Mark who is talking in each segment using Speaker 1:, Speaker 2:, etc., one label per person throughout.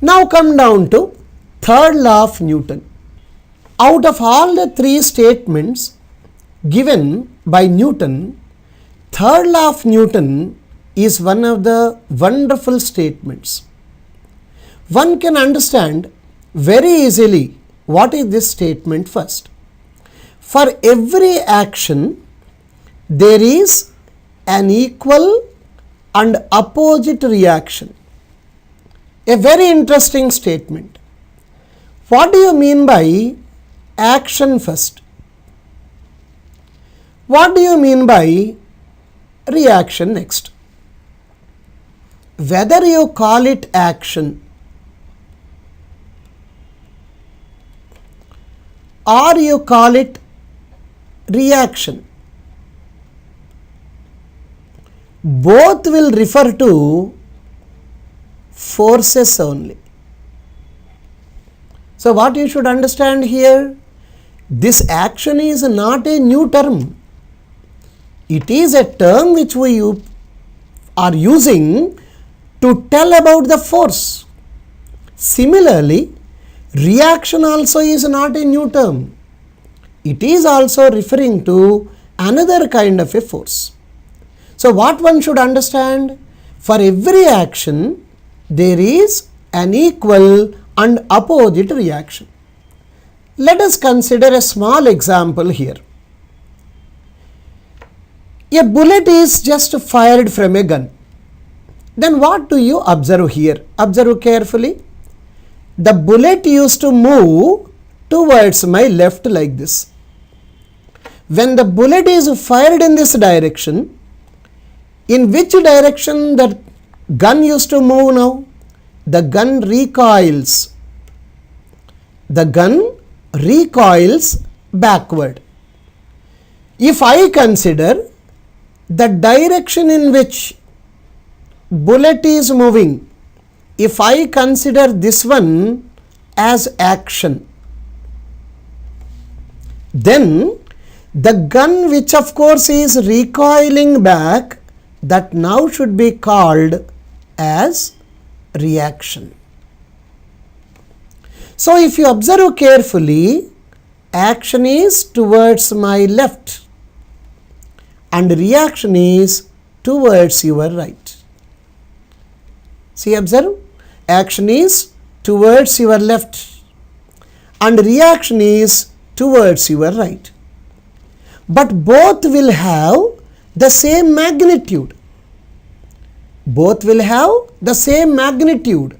Speaker 1: Now come down to third law of Newton. Out of all the three statements given by Newton, third law of Newton is one of the wonderful statements. One can understand very easily what is this statement first. For every action, there is an equal and opposite reaction. A very interesting statement. What do you mean by action first? What do you mean by reaction next? Whether you call it action or you call it reaction, both will refer to forces only. So what you should understand here, this action is not a new term. It is a term which we are using to tell about the force. Similarly, reaction also is not a new term. It is also referring to another kind of a force. So what one should understand, for every action there is an equal and opposite reaction. Let us consider a small example here. A bullet is just fired from a gun. Then what do you observe here? Observe carefully. The bullet used to move towards my left like this. When the bullet is fired in this direction, in which direction the gun used to move now? The gun recoils. The gun recoils backward. If I consider the direction in which bullet is moving, if I consider this one as action, then the gun, which of course is recoiling back, that now should be called as reaction. So if you observe carefully, action is towards my left and reaction is towards your right. See, observe, action is towards your left and reaction is towards your right. But both will have the same magnitude. Both will have the same magnitude,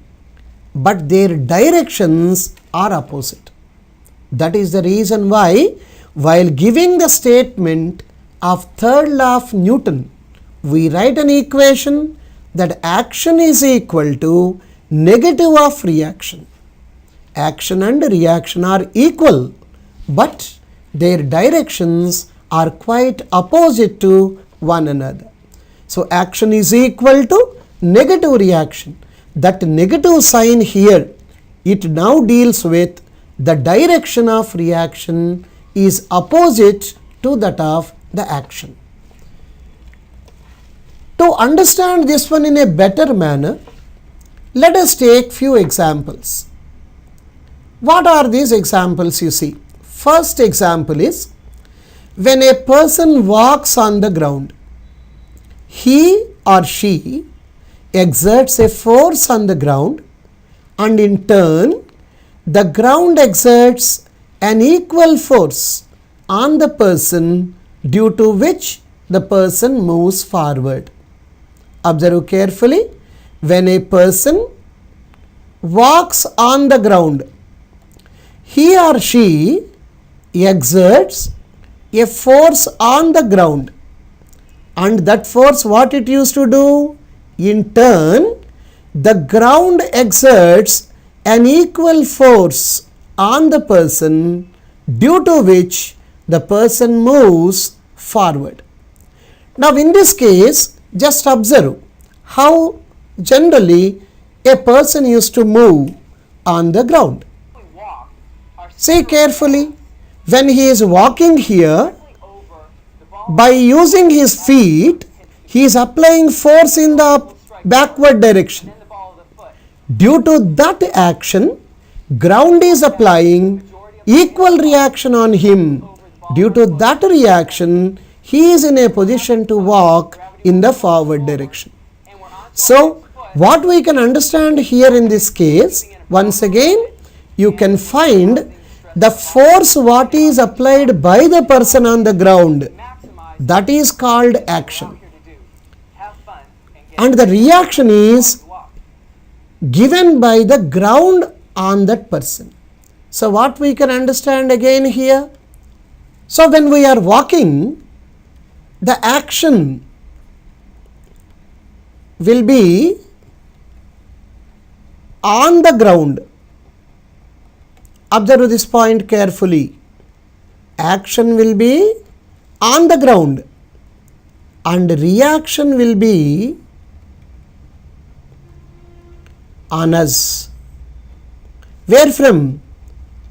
Speaker 1: but their directions are opposite. That is the reason why, while giving the statement of third law of Newton, we write an equation that action is equal to negative of reaction. Action and reaction are equal, but their directions are quite opposite to one another. So action is equal to negative reaction. That negative sign here, it now deals with the direction of reaction is opposite to that of the action. To understand this one in a better manner, let us take few examples. What are these examples you see? First example is, when a person walks on the ground, he or she exerts a force on the ground and in turn the ground exerts an equal force on the person, due to which the person moves forward. Observe carefully. When a person walks on the ground, he or she exerts a force on the ground, and that force, what it used to do? In turn, the ground exerts an equal force on the person, due to which the person moves forward. Now in this case, just observe how generally a person used to move on the ground. See carefully, when he is walking here, by using his feet, he is applying force in the backward direction. Due to that action, ground is applying equal reaction on him. Due to that reaction, he is in a position to walk in the forward direction. So, what we can understand here in this case, once again, you can find the force what is applied by the person on the ground, that is called action. And the reaction is given by the ground on that person. So, what we can understand again here? So, when we are walking, the action will be on the ground. Observe this point carefully. Action will be on the ground and reaction will be on us. Where from?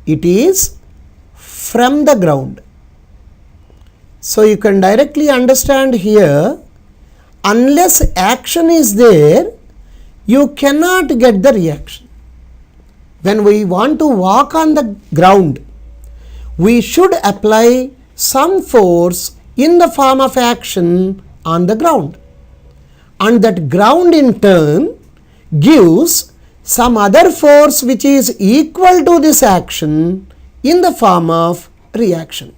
Speaker 1: It is from the ground. So, you can directly understand here, unless action is there, you cannot get the reaction. When we want to walk on the ground, we should apply some force in the form of action on the ground, and that ground in turn gives some other force which is equal to this action in the form of reaction.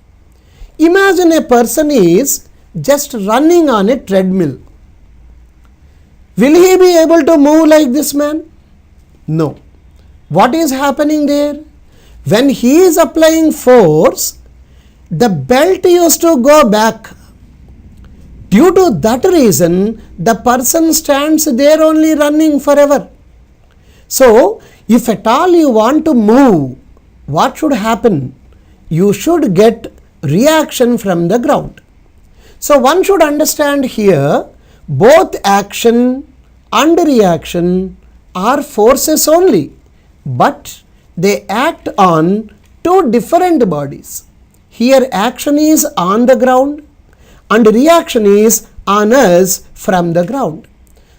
Speaker 1: Imagine a person is just running on a treadmill. Will he be able to move like this man? No. What is happening there? When he is applying force, the belt used to go back. Due to that reason, the person stands there only running forever. So, if at all you want to move, what should happen? You should get reaction from the ground. So, one should understand here, both action and reaction are forces only, but they act on two different bodies. Here action is on the ground and reaction is on us from the ground.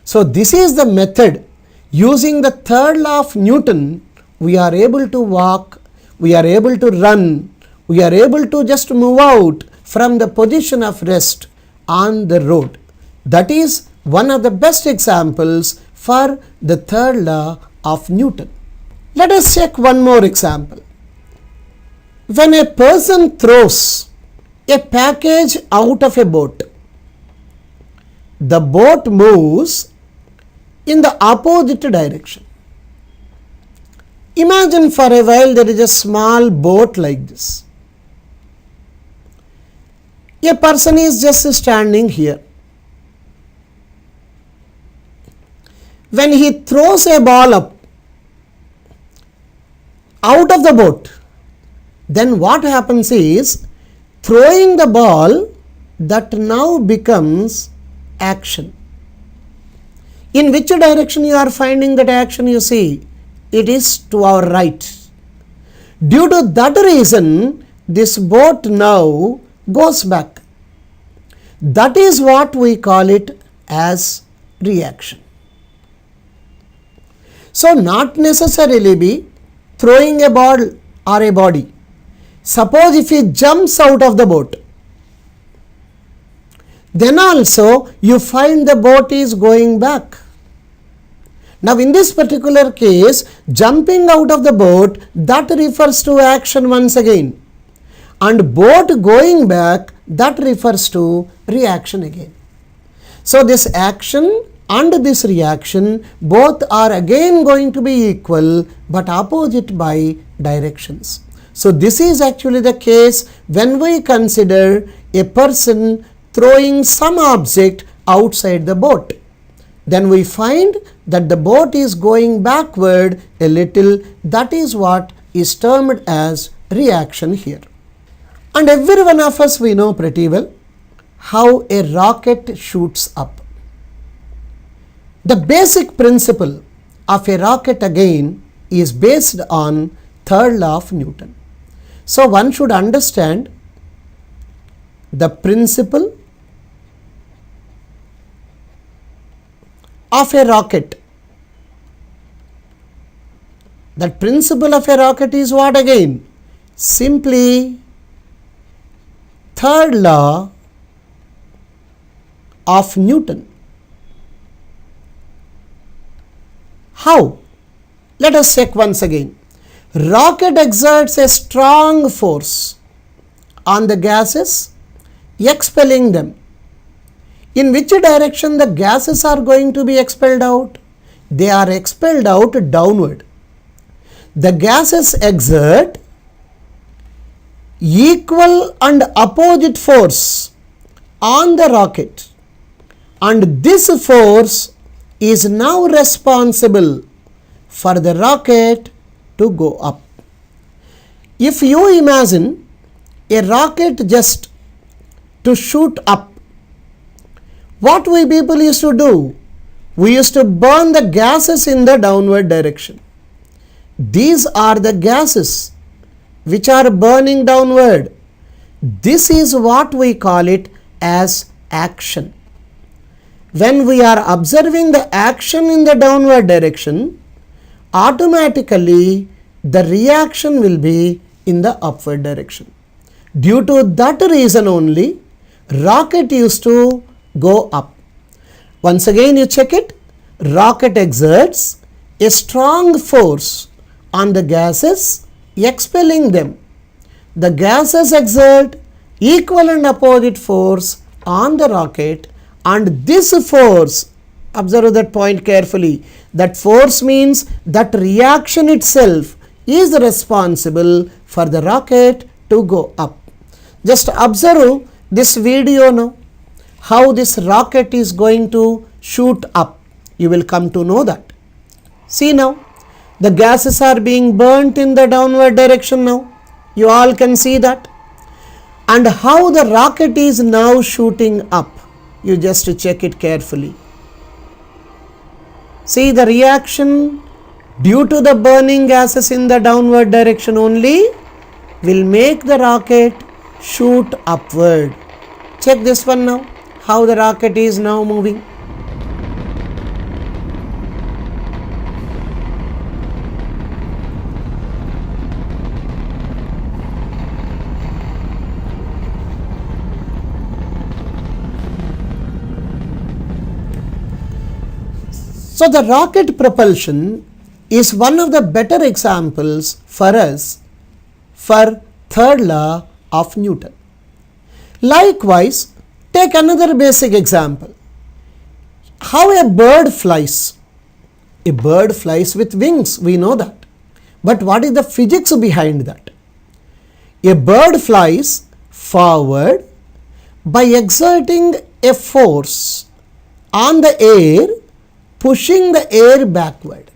Speaker 1: So, this is the method. Using the third law of Newton, we are able to walk, we are able to run, we are able to just move out from the position of rest on the road. That is one of the best examples for the third law of Newton. Let us check one more example. When a person throws a package out of a boat, the boat moves in the opposite direction. Imagine for a while there is a small boat like this. A person is just standing here. When he throws a ball up out of the boat, then what happens is, throwing the ball, that now becomes action. In which direction you are finding that action? You see, it is to our right. Due to that reason, this boat now goes back. That is what we call it as reaction. So, not necessarily be throwing a ball or a body. Suppose if he jumps out of the boat, then also you find the boat is going back. Now, in this particular case, jumping out of the boat, that refers to action once again, and boat going back, that refers to reaction again. So, this action and this reaction both are again going to be equal but opposite by directions. So, this is actually the case when we consider a person throwing some object outside the boat. Then we find that the boat is going backward a little. That is what is termed as reaction here. And every one of us, we know pretty well how a rocket shoots up. The basic principle of a rocket again is based on third law of Newton. So, one should understand the principle of a rocket. That principle of a rocket is what again? Simply third law of Newton. How? Let us check once again. Rocket exerts a strong force on the gases, expelling them. In which direction the gases are going to be expelled out? They are expelled out downward. The gases exert equal and opposite force on the rocket, and this force is now responsible for the rocket to go up. If you imagine a rocket just to shoot up, what we people used to do? We used to burn the gases in the downward direction. These are the gases which are burning downward. This is what we call it as action. When we are observing the action in the downward direction, automatically the reaction will be in the upward direction. Due to that reason only, rocket used to go up. Once again you check it. Rocket exerts a strong force on the gases, expelling them. The gases exert equal and opposite force on the rocket, and this force, observe that point carefully, that force means that reaction itself is responsible for the rocket to go up. Just observe this video now, how this rocket is going to shoot up. You will come to know that. See now, the gases are being burnt in the downward direction now. You all can see that. And how the rocket is now shooting up. You just check it carefully. See the reaction due to the burning gases in the downward direction only will make the rocket shoot upward. Check this one now, how the rocket is now moving. So the rocket propulsion is one of the better examples for us for third law of Newton. Likewise, take another basic example. How a bird flies. A bird flies with wings, we know that. But what is the physics behind that? A bird flies forward by exerting a force on the air, pushing the air backward.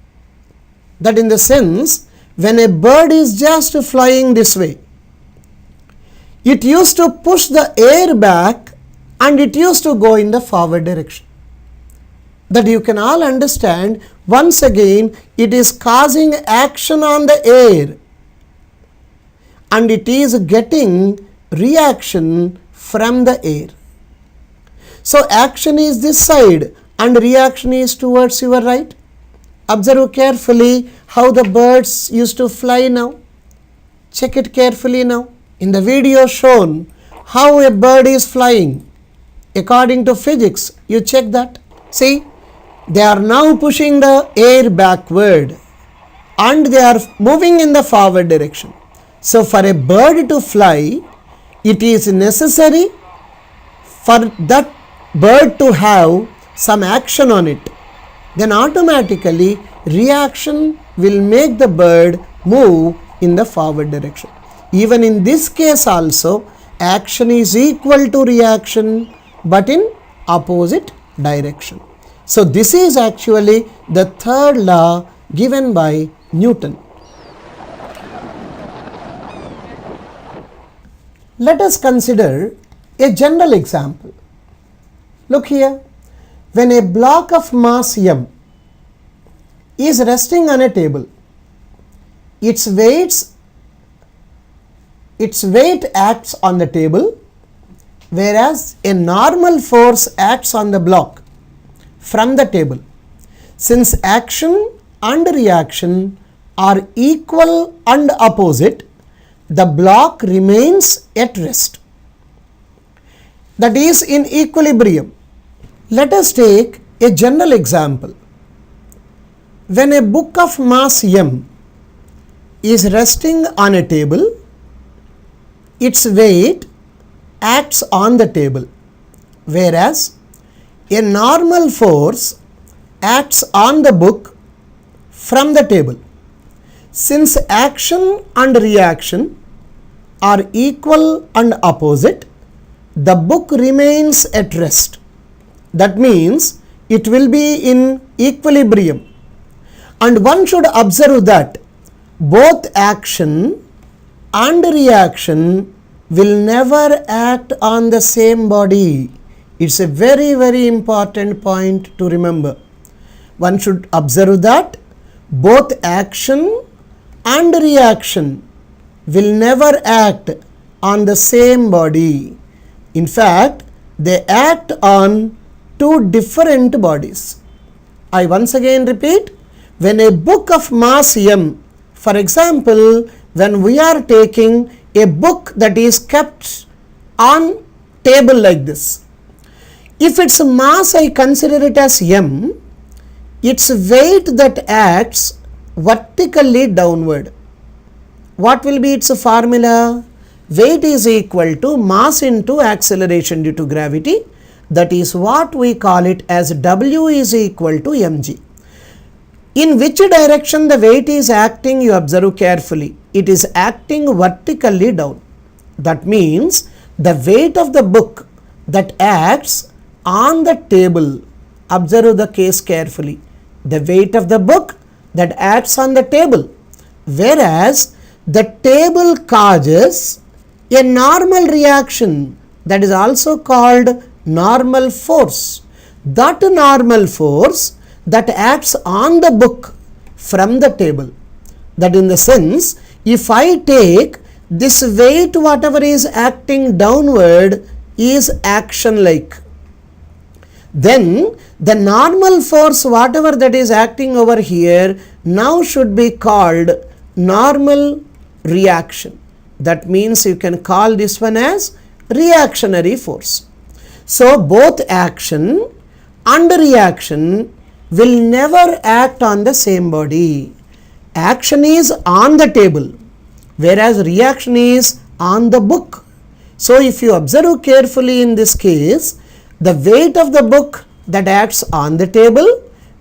Speaker 1: That in the sense, when a bird is just flying this way, it used to push the air back and it used to go in the forward direction. That you can all understand, once again it is causing action on the air and it is getting reaction from the air. So action is this side and reaction is towards your right. Observe carefully how the birds used to fly now. Check it carefully now. In the video shown how a bird is flying according to physics, you check that. See, they are now pushing the air backward and they are moving in the forward direction. So for a bird to fly, it is necessary for that bird to have some action on it. Then automatically reaction will make the bird move in the forward direction. Even in this case also, action is equal to reaction but in opposite direction. So this is actually the third law given by Newton. Let us consider a general example. Look here, when a block of mass m is resting on a table, its weight acts on the table, whereas a normal force acts on the block from the table. since action and reaction are equal and opposite, the block remains at rest. That is in equilibrium. Let us take a general example. When a book of mass m is resting on a table, its weight acts on the table, whereas a normal force acts on the book from the table. Since action and reaction are equal and opposite, the book remains at rest. That means it will be in equilibrium. And one should observe that both action and reaction will never act on the same body. It's a very, very important point to remember. One should observe that both action and reaction will never act on the same body. In fact, they act on two different bodies. I once again repeat, when a book of mass m, for example, when we are taking a book that is kept on table like this, if its mass I consider it as m, its weight that acts vertically downward. What will be its formula? Weight is equal to mass into acceleration due to gravity. That is what we call it as W is equal to mg. In which direction the weight is acting, you observe carefully. It is acting vertically down. That means the weight of the book that acts on the table, observe the case carefully, the weight of the book that acts on the table, whereas the table causes a normal reaction that is also called normal force. That normal force that acts on the book from the table. That in the sense, if I take this weight, whatever is acting downward is action like, then the normal force whatever that is acting over here now should be called normal reaction. That means you can call this one as reactionary force. So both action and reaction will never act on the same body. Action is on the table, whereas reaction is on the book. So if you observe carefully in this case, the weight of the book that acts on the table,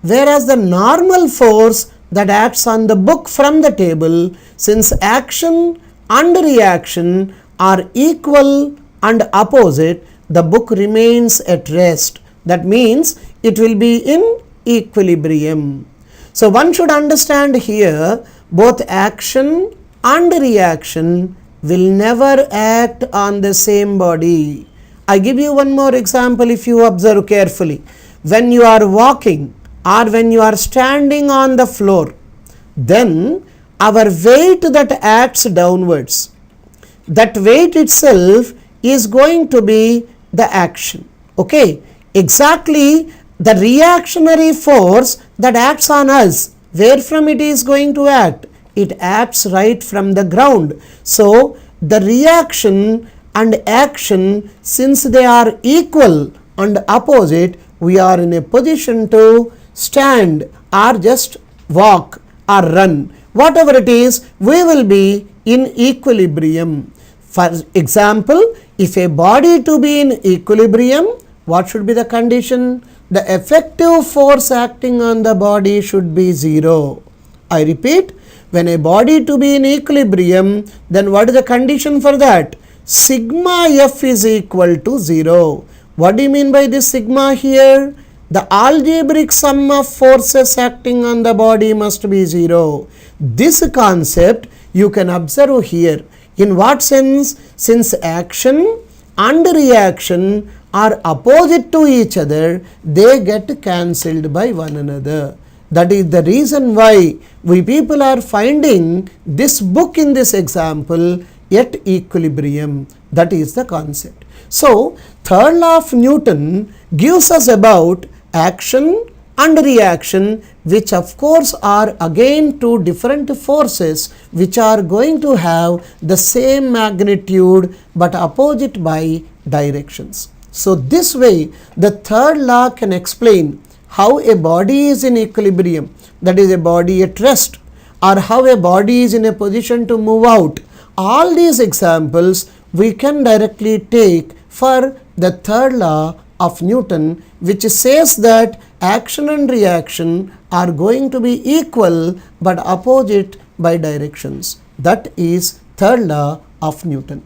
Speaker 1: whereas the normal force that acts on the book from the table, since action and reaction are equal and opposite, the book remains at rest. That means it will be in equilibrium. So one should understand here, both action and reaction will never act on the same body. I give you one more example if you observe carefully. When you are walking or when you are standing on the floor, then our weight that acts downwards, that weight itself is going to be the action. Okay, exactly the reactionary force that acts on us, where from it is going to act? It acts right from the ground. So the reaction and action, since they are equal and opposite, we are in a position to stand or just walk or run. Whatever it is, we will be in equilibrium. For example, if a body to be in equilibrium, what should be the condition? The effective force acting on the body should be 0. I repeat, when a body to be in equilibrium, then what is the condition for that? Sigma F is equal to 0. What do you mean by this sigma here? The algebraic sum of forces acting on the body must be 0. This concept you can observe here. In what sense? Since action and reaction are opposite to each other, they get cancelled by one another. That is the reason why we people are finding this book in this example at equilibrium. That is the concept. So, third law of Newton gives us about action and reaction, which of course are again two different forces which are going to have the same magnitude but opposite by directions. So this way the third law can explain how a body is in equilibrium, that is a body at rest, or how a body is in a position to move out. All these examples we can directly take for the third law of Newton, which says that action and reaction are going to be equal but opposite by directions. That is third law of Newton.